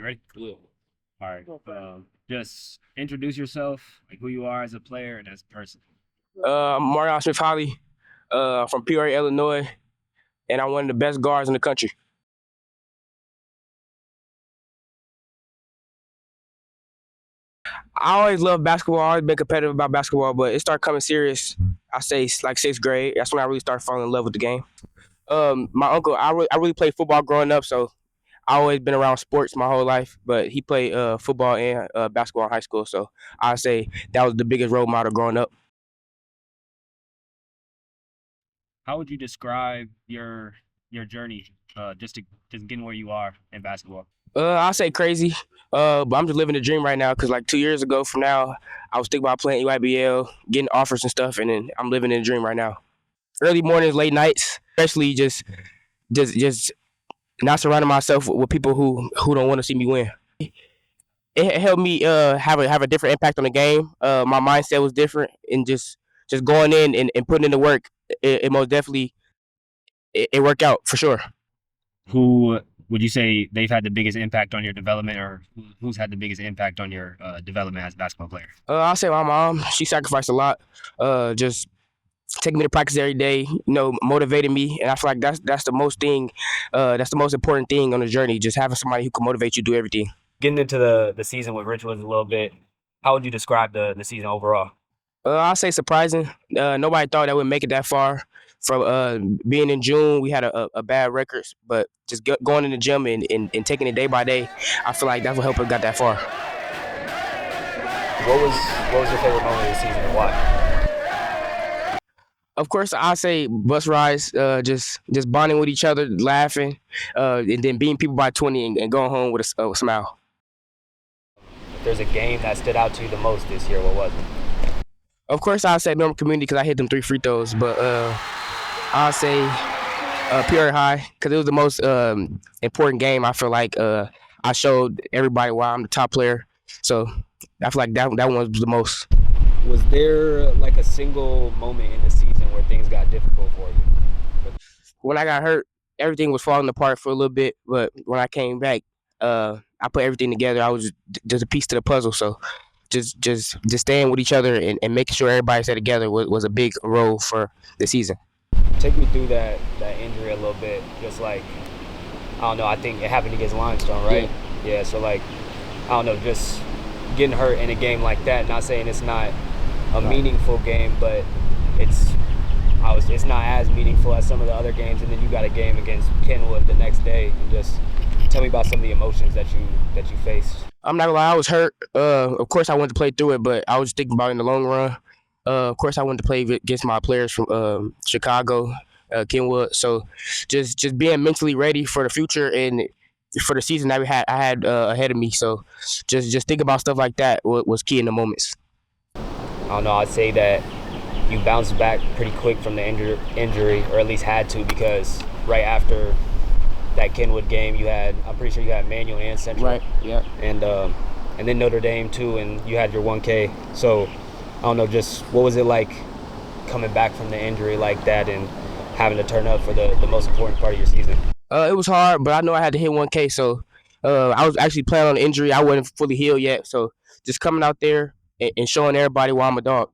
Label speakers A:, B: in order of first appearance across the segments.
A: right, you ready?
B: Yeah.
A: All right. Just introduce yourself, like who you are as a player and as a person.
B: I'm Amarion Smith-Holley, from Peoria, Illinois, and I'm one of the best guards in the country. I always loved basketball. I always been competitive about basketball, but it started coming serious. I say like sixth grade. That's when I really started falling in love with the game. My uncle, I really played football growing up, so I always been around sports my whole life. But he played football and basketball in high school, so I say that was the biggest role model growing up.
A: How would you describe your journey, just getting where you are in basketball?
B: I'll say crazy. But I'm just living the dream right now because like 2 years ago from now, I was thinking about playing EYBL, getting offers and stuff, and then I'm living in the dream right now. Early mornings, late nights, especially just not surrounding myself with people who don't want to see me win. It helped me have a different impact on the game. My mindset was different, and just going in and putting in the work. It most definitely it worked out for sure.
A: Who would you say they've had the biggest impact on your development, or who's had the biggest impact on your development as a basketball player?
B: I'll say my mom. She sacrificed a lot. Just taking me to practice every day, motivating me, and I feel like that's the most thing, that's the most important thing on the journey. Just having somebody who can motivate you to do everything.
A: Getting into the season with Richwood a little bit, how would you describe the season overall?
B: I'll say surprising. Nobody thought that would make it that far. From being in June, we had a bad record, but just going in the gym and taking it day by day, I feel like that's what helped us got that far.
A: What was your favorite moment of the season and why?
B: Of course, I say bus rides, just bonding with each other, laughing, and then beating people by 20 and going home with a smile.
A: If there's a game that stood out to you the most this year, what was it?
B: Of course, I'll say Normal Community because I hit them 3 free throws, but I'll say Peoria High because it was the most important game. I feel like I showed everybody why I'm the top player, so I feel like that one was the most.
A: Was there like a single moment in the season where things got difficult for you?
B: When I got hurt, everything was falling apart for a little bit, but when I came back, I put everything together. I was just a piece to the puzzle, so just staying with each other and making sure everybody stayed together was a big role for the season.
A: Take me through that injury a little bit. Just like, I don't know, I think it happened against Limestone, right? Yeah, so like, I don't know, just getting hurt in a game like that, not saying it's not a meaningful game, but it's not as meaningful as some of the other games, and then you got a game against Kenwood the next day, and just tell me about some of the emotions that you faced.
B: I'm not gonna lie, I was hurt. Of course, I wanted to play through it, but I was thinking about it in the long run. Of course, I wanted to play against my players from Chicago, Kenwood. So, just being mentally ready for the future and for the season that I had ahead of me. So, just think about stuff like that was key in the moments.
A: I don't know. I'd say that you bounced back pretty quick from the injury, or at least had to, because right after that Kenwood game, I'm pretty sure you had Manual and Central.
B: Right. Yeah.
A: And then Notre Dame too, and you had your 1K. So I don't know, just what was it like coming back from the injury like that and having to turn up for the most important part of your season?
B: It was hard, but I know I had to hit 1K. So I was actually playing on the injury. I wasn't fully healed yet. So just coming out there and showing everybody why I'm a dog.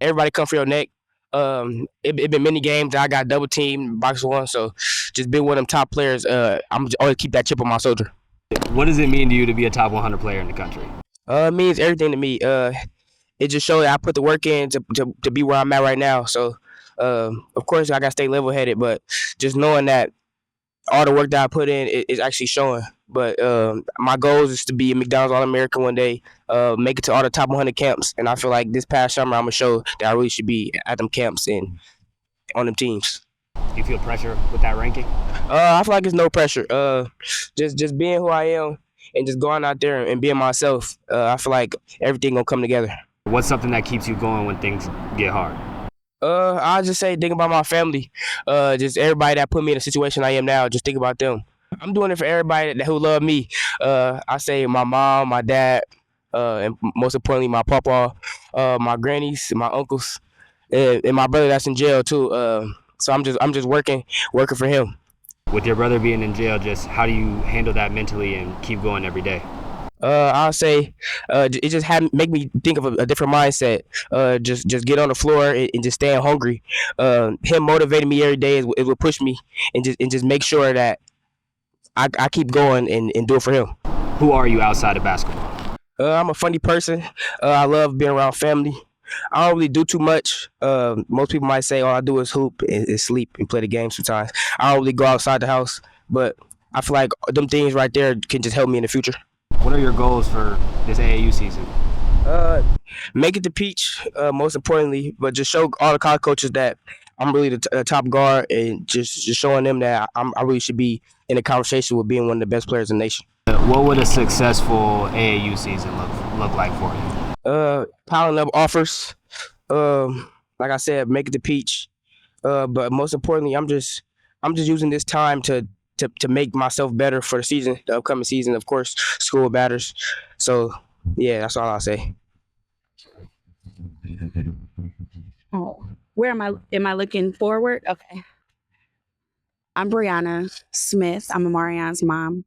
B: Everybody come for your neck. It been many games that I got double teamed, box one. So just being one of them top players, I'm always keep that chip on my shoulder.
A: What does it mean to you to be a top 100 player in the country?
B: It means everything to me. It just shows that I put the work in to be where I'm at right now. So of course I gotta stay level headed, but just knowing that all the work that I put in is actually showing. But my goal is to be a McDonald's All-American one day, make it to all the top 100 camps, and I feel like this past summer I'm gonna show that I really should be at them camps and on them teams.
A: Do you feel pressure with that ranking?
B: I feel like it's no pressure. Just being who I am and just going out there and being myself. I feel like everything gonna come together.
A: What's something that keeps you going when things get hard?
B: I'll just say think about my family. Just everybody that put me in the situation I am now. Just think about them. I'm doing it for everybody who love me. I say my mom, my dad, and most importantly my papa, my grannies, my uncles, and my brother that's in jail too. So I'm just working for him.
A: with your brother being in jail, just how do you handle that mentally and keep going every day?
B: I'll say it just make me think of a different mindset. Just get on the floor and just staying hungry. Him motivating me every day it will push me and just make sure that I keep going and do it for him.
A: Who are you outside of basketball?
B: I'm a funny person. I love being around family. I don't really do too much. Most people might say all I do is hoop and sleep and play the game sometimes. I don't really go outside the house, but I feel like them things right there can just help me in the future.
A: What are your goals for this AAU season?
B: Make it to Peach, most importantly, but just show all the college coaches that I'm really the top guard and just showing them that I really should be in a conversation with being one of the best players in the nation.
A: What would a successful AAU season look like for you?
B: Piling up offers. Like I said, make it to Peach. But most importantly, I'm just using this time to make myself better for the season, the upcoming season. Of course, school matters. So yeah, that's all I'll say.
C: Oh, where am I looking forward? Okay. I'm Brianna Smith. I'm Amarion's mom.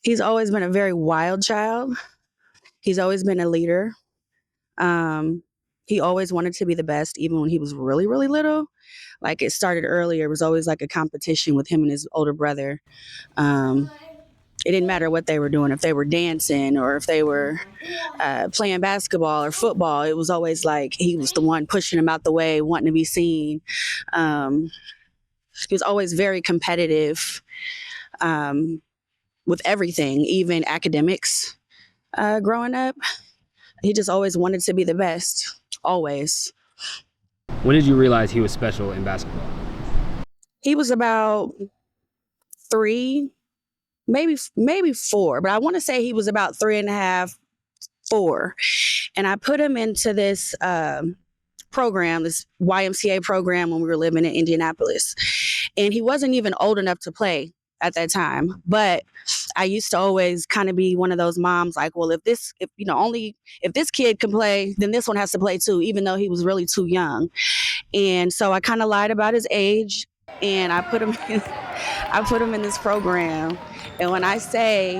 C: He's always been a very wild child. He's always been a leader. He always wanted to be the best, even when he was really, really little. Like it started earlier. It was always like a competition with him and his older brother. It didn't matter what they were doing, if they were dancing or if they were playing basketball or football. It was always like he was the one pushing him out the way, wanting to be seen. He was always very competitive with everything, even academics growing up. He just always wanted to be the best, always.
A: When did you realize he was special in basketball?
C: He was about 3, maybe 4, but I want to say he was about 3.5, 4. And I put him into this program, this YMCA program when we were living in Indianapolis. And he wasn't even old enough to play at that time. But I used to always kind of be one of those moms like, well, if this kid can play, then this one has to play too, even though he was really too young. And so I kind of lied about his age and I put him in this program. And when I say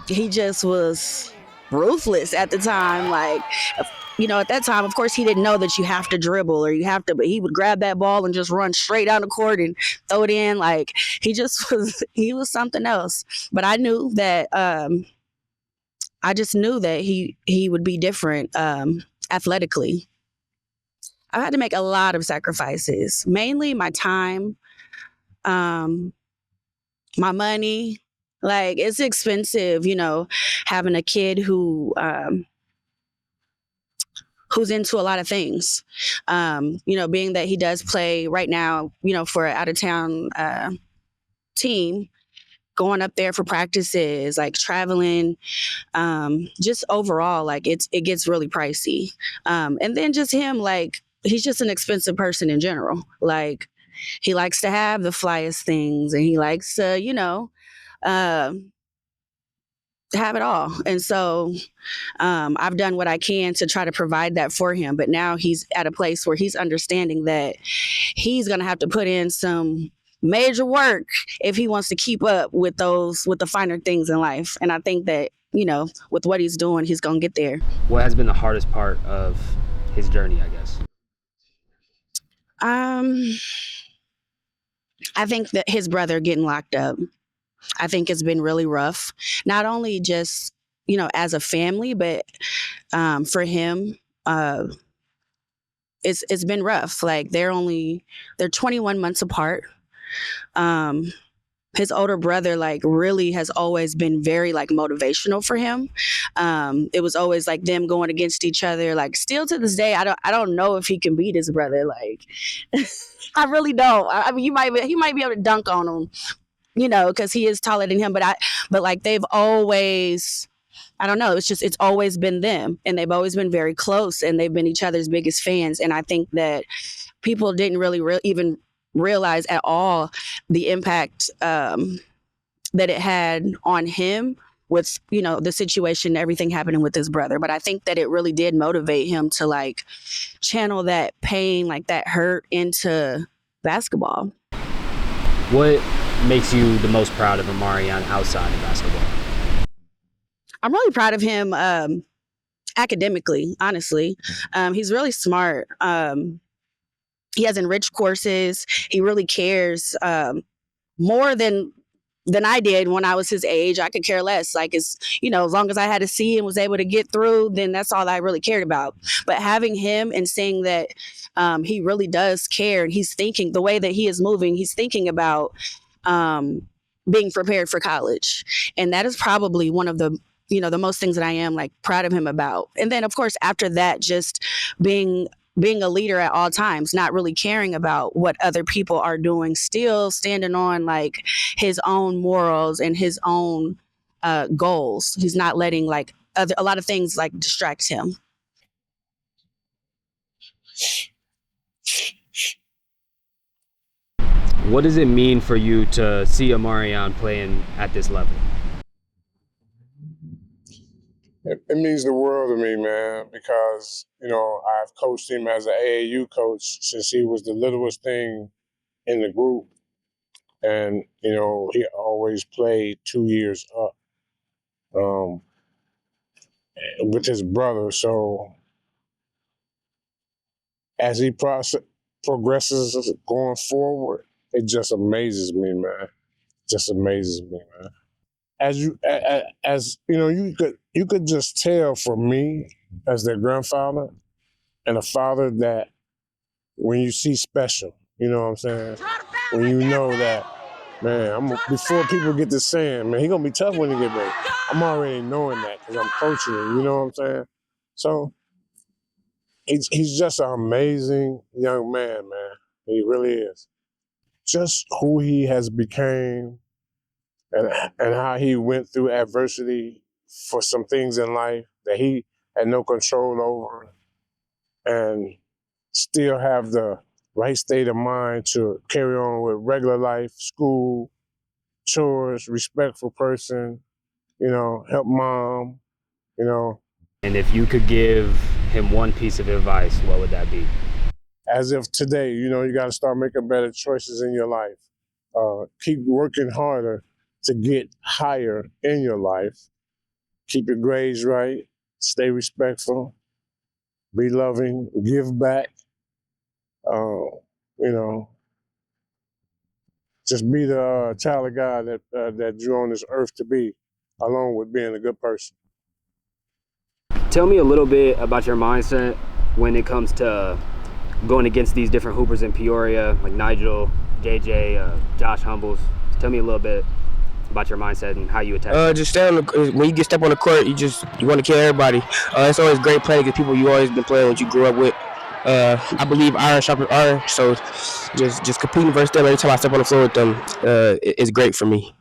C: he just was ruthless at the time, like, at that time, of course, he didn't know that you have to dribble but he would grab that ball and just run straight down the court and throw it in. Like he was something else. But I knew that, I just knew that he would be different athletically. I had to make a lot of sacrifices, mainly my time, my money. Like it's expensive, having a kid who's into a lot of things. Being that he does play right now, for an out-of-town team, going up there for practices, like traveling, just overall, like it gets really pricey. And then just him, like he's just an expensive person in general. Like he likes to have the flyest things and he likes to, have it all. And so I've done what I can to try to provide that for him. But now he's at a place where he's understanding that he's going to have to put in some major work if he wants to keep up with the finer things in life. And I think that, with what he's doing, he's going to get there.
A: What has been the hardest part of his journey, I guess?
C: I think that his brother getting locked up. I think it's been really rough, not only just, as a family, but for him, it's been rough. Like they're 21 months apart. His older brother, like, really has always been very, like, motivational for him. It was always like them going against each other. Like, still to this day, I don't know if he can beat his brother. Like, I really don't. I mean, he might be able to dunk on him, because he is taller than him. But like they've always, I don't know. It's always been them, and they've always been very close, and they've been each other's biggest fans. And I think that people didn't really even realize at all the impact that it had on him with, the situation, everything happening with his brother. But I think that it really did motivate him to like channel that pain, like that hurt into basketball.
A: What makes you the most proud of Amarion outside of basketball?
C: I'm really proud of him academically, honestly. He's really smart. He has enriched courses. He really cares more than I did when I was his age. I could care less. Like, it's, as long as I had a C and was able to get through, then that's all I really cared about. But having him and seeing that he really does care, and he's thinking the way that he is moving, he's thinking about being prepared for college. And that is probably one of the most things that I am like proud of him about. And then of course, after that, just being a leader at all times, not really caring about what other people are doing, still standing on like his own morals and his own goals. He's not letting like a lot of things like distract him.
A: What does it mean for you to see Amarion playing at this level?
D: It means the world to me, man, because, I've coached him as an AAU coach since he was the littlest thing in the group. And, he always played 2 years up with his brother. So as he progresses going forward, it just amazes me, man. Just amazes me, man. You could just tell from me as their grandfather and a father that when you see special, you know what I'm saying? When you know that, man, before people get to saying, man, he gonna be tough when he get big. I'm already knowing that because I'm coaching him, you know what I'm saying? So he's just an amazing young man, man. He really is. Just who he has became and how he went through adversity for some things in life that he had no control over, and still have the right state of mind to carry on with regular life, school, chores, respectful person, help mom,
A: And if you could give him one piece of advice, what would that be?
D: As if today, you got to start making better choices in your life. Keep working harder to get higher in your life. Keep your grades right. Stay respectful. Be loving. Give back. Just be the child of God that you're on this earth to be, along with being a good person.
A: Tell me a little bit about your mindset when it comes to going against these different hoopers in Peoria, like Nigel, JJ, Josh Humbles. Tell me a little bit about your mindset and how you attack.
B: Just when you get step on the court, you want to kill everybody. It's always great playing against people you always been playing with, you grew up with. I believe iron sharpens iron, so just competing versus them every time I step on the floor with them is great for me.